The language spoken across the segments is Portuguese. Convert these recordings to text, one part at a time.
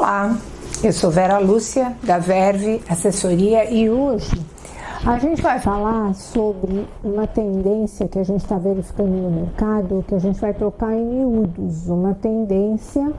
Olá, eu sou Vera Lúcia, da Verve Assessoria, e hoje a gente vai falar sobre uma tendência que a gente está verificando no mercado, que a gente vai trocar em miúdos, uma tendência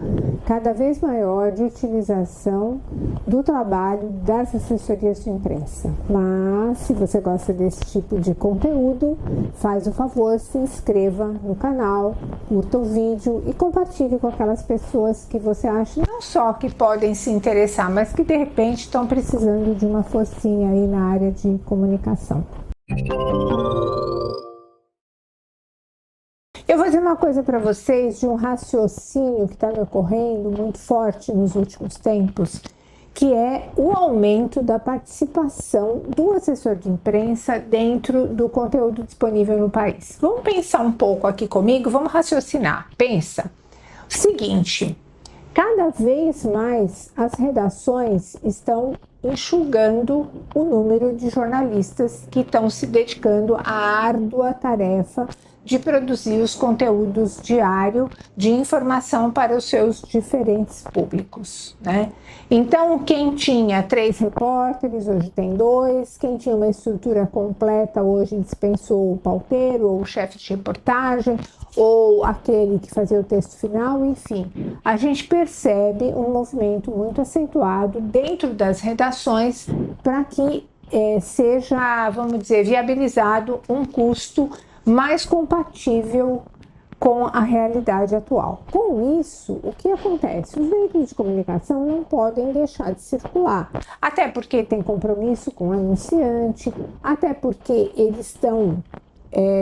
cada vez maior de utilização do trabalho das assessorias de imprensa. Mas, se você gosta desse tipo de conteúdo, faz o favor, se inscreva no canal, curta o vídeo e compartilhe com aquelas pessoas que você acha não só que podem se interessar, mas que de repente estão precisando de uma forcinha aí na área de comunicação. Eu vou dizer uma coisa para vocês de um raciocínio que está me ocorrendo muito forte nos últimos tempos, que é o aumento da participação do assessor de imprensa dentro do conteúdo disponível no país. Vamos pensar um pouco aqui comigo, vamos raciocinar. Pensa o seguinte: cada vez mais as redações estão enxugando o número de jornalistas que estão se dedicando à árdua tarefa de produzir os conteúdos diários de informação para os seus diferentes públicos, né? Então, quem tinha 3 repórteres, hoje tem 2, quem tinha uma estrutura completa, hoje dispensou o pauteiro, ou o chefe de reportagem, ou aquele que fazia o texto final, enfim. A gente percebe um movimento muito acentuado dentro das redações para que seja, vamos dizer, viabilizado um custo mais compatível com a realidade atual. Com isso, o que acontece? Os veículos de comunicação não podem deixar de circular, até porque tem compromisso com o anunciante, até porque eles estão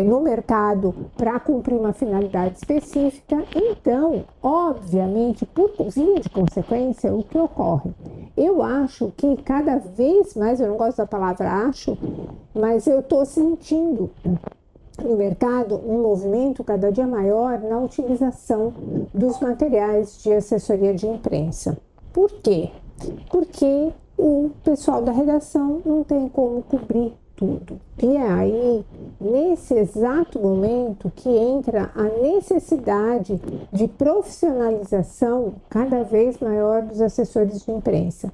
no mercado para cumprir uma finalidade específica. Então, obviamente, por via de consequência, o que ocorre? Eu acho que cada vez mais, eu não gosto da palavra acho, mas eu estou sentindo no mercado um movimento cada dia maior na utilização dos materiais de assessoria de imprensa. Por quê? Porque o pessoal da redação não tem como cobrir tudo. E é aí, nesse exato momento, que entra a necessidade de profissionalização cada vez maior dos assessores de imprensa,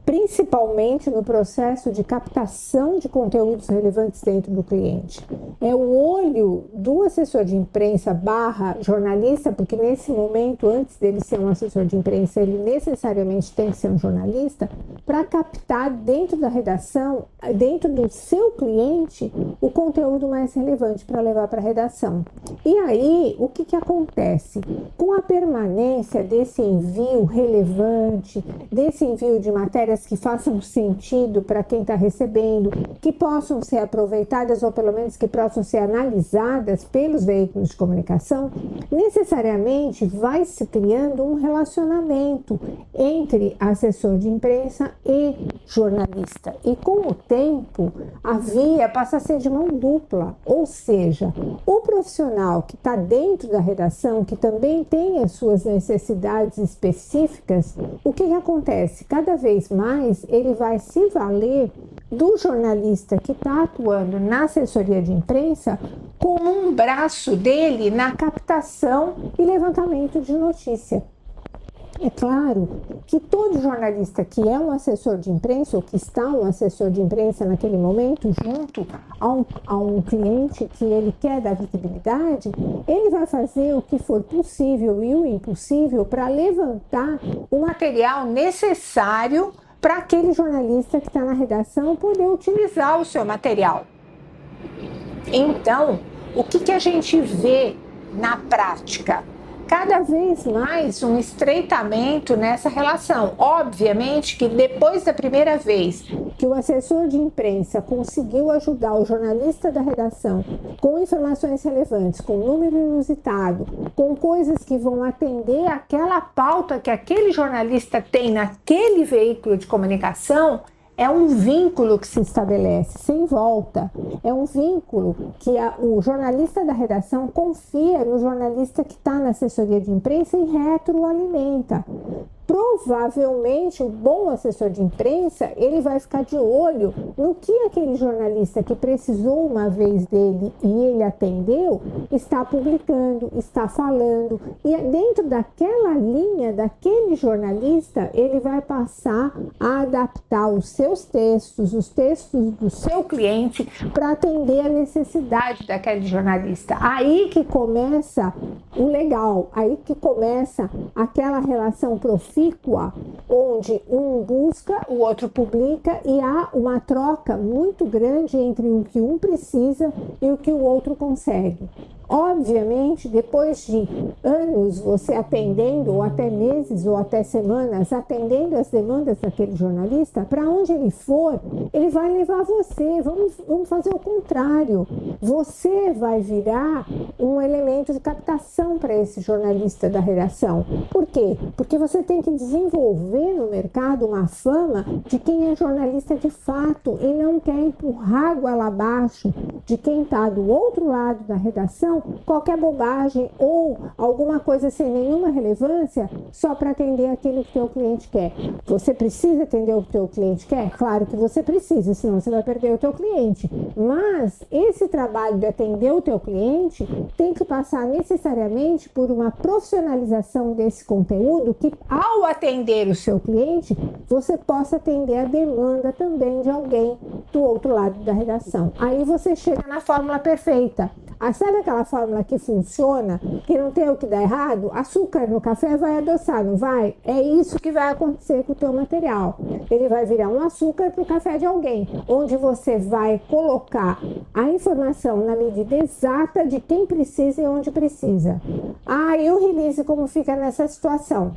principalmente no processo de captação de conteúdos relevantes dentro do cliente. É o olho do assessor de imprensa / jornalista, porque nesse momento, antes dele ser um assessor de imprensa, ele necessariamente tem que ser um jornalista, para captar dentro da redação, dentro do seu cliente, o conteúdo mais relevante para levar para a redação. E aí, o que acontece? Com a permanência desse envio relevante, desse envio de matérias que façam sentido para quem está recebendo, que possam ser aproveitadas ou pelo menos que possam ser analisadas pelos veículos de comunicação, necessariamente vai se criando um relacionamento entre assessor de imprensa e jornalista. E com o tempo, a via passa a ser de mão dupla, ou seja, o profissional que está dentro da redação, que também tem as suas necessidades específicas, o que acontece? Cada vez mais ele vai se valer do jornalista que está atuando na assessoria de imprensa como um braço dele na captação e levantamento de notícia. É claro que todo jornalista que é um assessor de imprensa ou que está um assessor de imprensa naquele momento junto a um cliente que ele quer dar visibilidade, ele vai fazer o que for possível e o impossível para levantar o material necessário para aquele jornalista que está na redação poder utilizar o seu material. Então, o que a gente vê na prática? Cada vez mais um estreitamento nessa relação. Obviamente que depois da primeira vez que o assessor de imprensa conseguiu ajudar o jornalista da redação com informações relevantes, com número inusitado, com coisas que vão atender aquela pauta que aquele jornalista tem naquele veículo de comunicação, é um vínculo que se estabelece sem volta. É um vínculo que o jornalista da redação confia no jornalista que está na assessoria de imprensa e retroalimenta. provavelmente o bom assessor de imprensa, ele vai ficar de olho no que aquele jornalista que precisou uma vez dele e ele atendeu, está publicando, está falando, e dentro daquela linha, daquele jornalista, ele vai passar a adaptar os seus textos, os textos do seu cliente, para atender a necessidade daquele jornalista. Aí que começa o legal, aí que começa aquela relação profícua, onde um busca, o outro publica e há uma troca muito grande entre o que um precisa e o que o outro consegue. Obviamente, depois de anos você atendendo, ou até meses, ou até semanas, atendendo as demandas daquele jornalista, para onde ele for, ele vai levar você. Vamos fazer o contrário. Você vai virar um elemento de captação para esse jornalista da redação. Por quê? Porque você tem que desenvolver no mercado uma fama de quem é jornalista de fato e não quer empurrar a goela abaixo de quem está do outro lado da redação, qualquer bobagem ou alguma coisa sem nenhuma relevância só para atender aquilo que o teu cliente quer. Você precisa atender o que o teu cliente quer? Claro que você precisa, senão você vai perder o teu cliente. Mas esse trabalho de atender o teu cliente tem que passar necessariamente por uma profissionalização desse conteúdo que, ao atender o seu cliente, você possa atender a demanda também de alguém do outro lado da redação. Aí você chega na fórmula perfeita. Sabe aquela fórmula que funciona, que não tem o que dar errado? Açúcar no café vai adoçar, não vai? É isso que vai acontecer com o teu material. Ele vai virar um açúcar para o café de alguém, onde você vai colocar a informação na medida exata de quem precisa e onde precisa. E o release como fica nessa situação?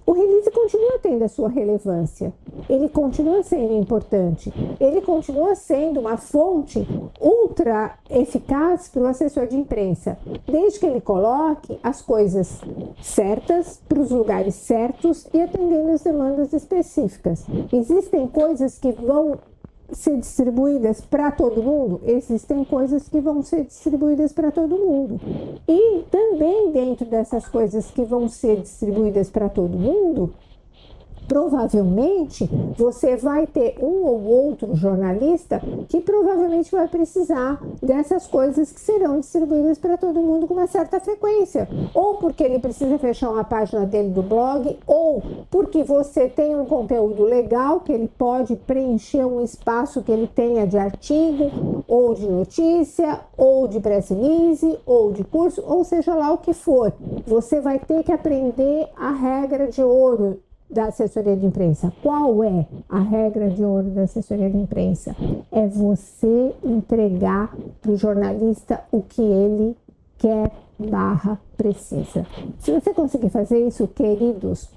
O release continua tendo a sua relevância, ele continua sendo importante, ele continua sendo uma fonte ultra eficaz para o assessor de imprensa, desde que ele coloque as coisas certas, para os lugares certos e atendendo as demandas específicas. Existem coisas que vão ser distribuídas para todo mundo? Existem coisas que vão ser distribuídas para todo mundo. E também dentro dessas coisas que vão ser distribuídas para todo mundo, provavelmente você vai ter um ou outro jornalista que provavelmente vai precisar dessas coisas que serão distribuídas para todo mundo com uma certa frequência, ou porque ele precisa fechar uma página dele do blog, ou porque você tem um conteúdo legal que ele pode preencher um espaço que ele tenha de artigo, ou de notícia, ou de press release, ou de curso, ou seja lá o que for. Você vai ter que aprender a regra de ouro da assessoria de imprensa. Qual é a regra de ouro da assessoria de imprensa? É você entregar para o jornalista o que ele quer / precisa. Se você conseguir fazer isso, queridos,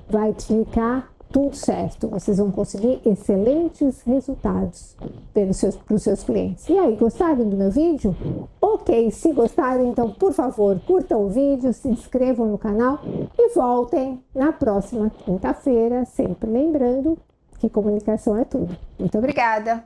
vai ficar tudo certo. Vocês vão conseguir excelentes resultados para os seus clientes. E aí, gostaram do meu vídeo? Ok, se gostaram, então, por favor, curtam o vídeo, se inscrevam no canal e voltem na próxima quinta-feira, sempre lembrando que comunicação é tudo. Muito obrigada!